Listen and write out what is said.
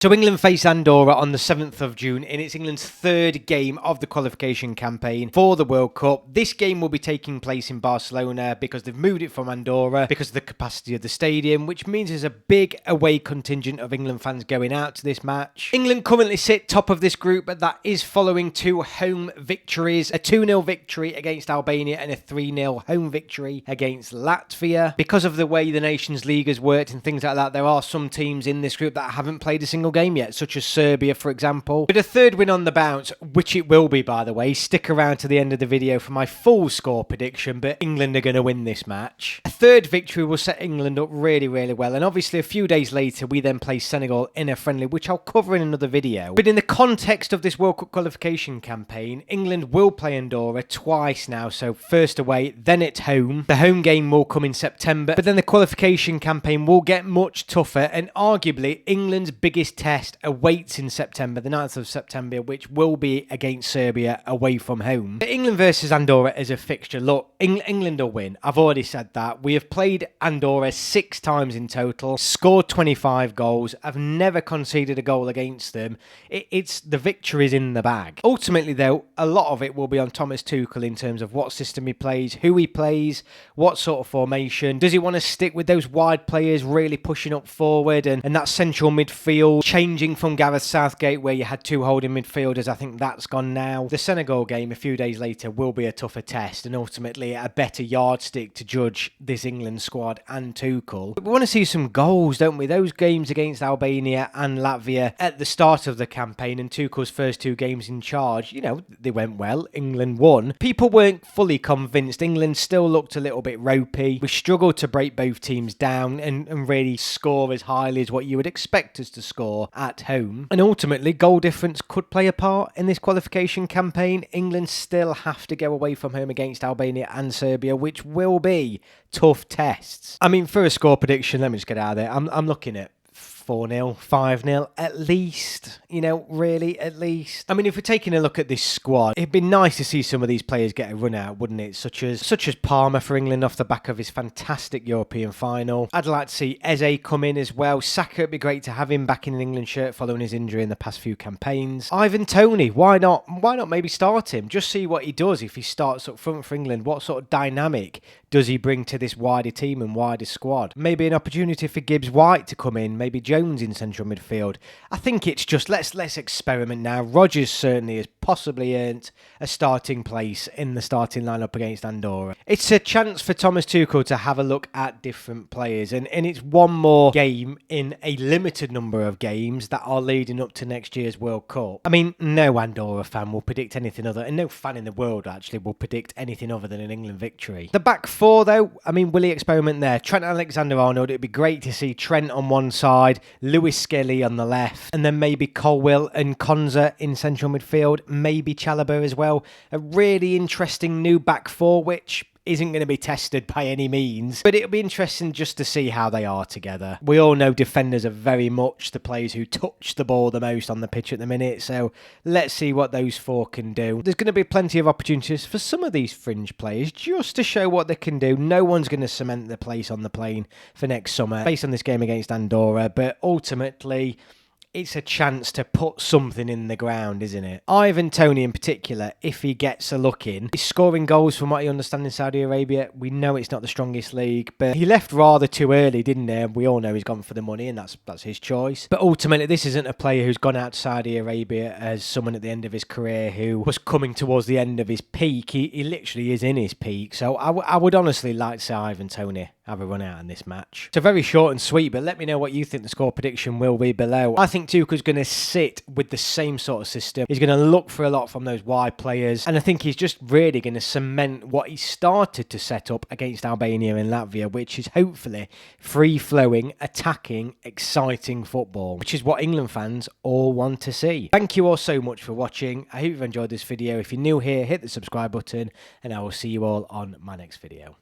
So England face Andorra on the 7th of June in it's England's third game of the qualification campaign for the World Cup. This game will be taking place in Barcelona because they've moved it from Andorra because of the capacity of the stadium, which means there's a big away contingent of England fans going out to this match. England currently sit top of this group, but that is following two home victories, a 2-0 victory against Albania and a 3-0 home victory against Latvia. Because of the way the Nations League has worked and things like that, there are some teams in this group that haven't played a single game yet, such as Serbia, for example. With a third win on the bounce, which it will be, by the way, stick around to the end of the video for my full score prediction, but England are going to win this match. A third victory will set England up really, really well, and obviously a few days later, we then play Senegal in a friendly, which I'll cover in another video. But in the context of this World Cup qualification campaign, England will play Andorra twice now, so first away, then at home. The home game will come in September, but then the qualification campaign will get much tougher, and arguably England's biggest test awaits in September, the 9th of September, which will be against Serbia away from home. But England versus Andorra is a fixture. Look, England will win. I've already said that. We have played Andorra 6 times in total, scored 25 goals. I've never conceded a goal against them. It's the victories in the bag. Ultimately, though, a lot of it will be on Thomas Tuchel in terms of what system he plays, who he plays, what sort of formation. Does he want to stick with those wide players really pushing up forward and that central midfield, changing from Gareth Southgate where you had 2 holding midfielders? I think that's gone now. The Senegal game a few days later will be a tougher test and ultimately a better yardstick to judge this England squad and Tuchel. But we want to see some goals, don't we? Those games against Albania and Latvia at the start of the campaign and Tuchel's first 2 games in charge, you know, they went well. England won. People weren't fully convinced. England still looked a little bit ropey. We struggled to break both teams down and really score as highly as what you would expect us to score at home. And ultimately, goal difference could play a part in this qualification campaign. England still have to go away from home against Albania and Serbia, which will be tough tests. I mean, for a score prediction, let me just get out of there. I'm looking at 4-0, 5-0, at least, you know, really, at least. I mean, if we're taking a look at this squad, it'd be nice to see some of these players get a run out, wouldn't it? Such as Palmer for England off the back of his fantastic European final. I'd like to see Eze come in as well. Saka, it'd be great to have him back in an England shirt following his injury in the past few campaigns. Ivan Toney, why not? Why not maybe start him? Just see what he does if he starts up front for England. What sort of dynamic does he bring to this wider team and wider squad? Maybe an opportunity for Gibbs White to come in, maybe Jones in central midfield. I think it's just let's experiment now. Rodgers certainly has possibly earned a starting place in the starting lineup against Andorra. It's a chance for Thomas Tuchel to have a look at different players, and it's one more game in a limited number of games that are leading up to next year's World Cup. I mean, no Andorra fan will predict anything other, and no fan in the world actually will predict anything other than an England victory. The back 4 though, I mean, will he experiment there? Trent Alexander-Arnold, it'd be great to see Trent on one side, Lewis Skelly on the left, and then maybe Colwill and Konza in central midfield, maybe Chalobah as well. A really interesting new back 4, which isn't going to be tested by any means, but it'll be interesting just to see how they are together. We all know defenders are very much the players who touch the ball the most on the pitch at the minute, so let's see what those 4 can do. There's going to be plenty of opportunities for some of these fringe players just to show what they can do. No one's going to cement their place on the plane for next summer based on this game against Andorra, but ultimately it's a chance to put something in the ground, isn't it? Ivan Toney in particular, if he gets a look in, is scoring goals from what I understand in Saudi Arabia. We know it's not the strongest league, but he left rather too early, didn't he? We all know he's gone for the money, and that's his choice. But ultimately, this isn't a player who's gone out to Saudi Arabia as someone at the end of his career who was coming towards the end of his peak. He literally is in his peak. So I would honestly like to see Ivan Toney have a run out in this match. It's a very short and sweet, but let me know what you think the score prediction will be below. I think Tuchel's going to sit with the same sort of system. He's going to look for a lot from those wide players, and I think he's just really going to cement what he started to set up against Albania and Latvia, which is hopefully free-flowing, attacking, exciting football, which is what England fans all want to see. Thank you all so much for watching. I hope you've enjoyed this video. If you're new here, hit the subscribe button, and I will see you all on my next video.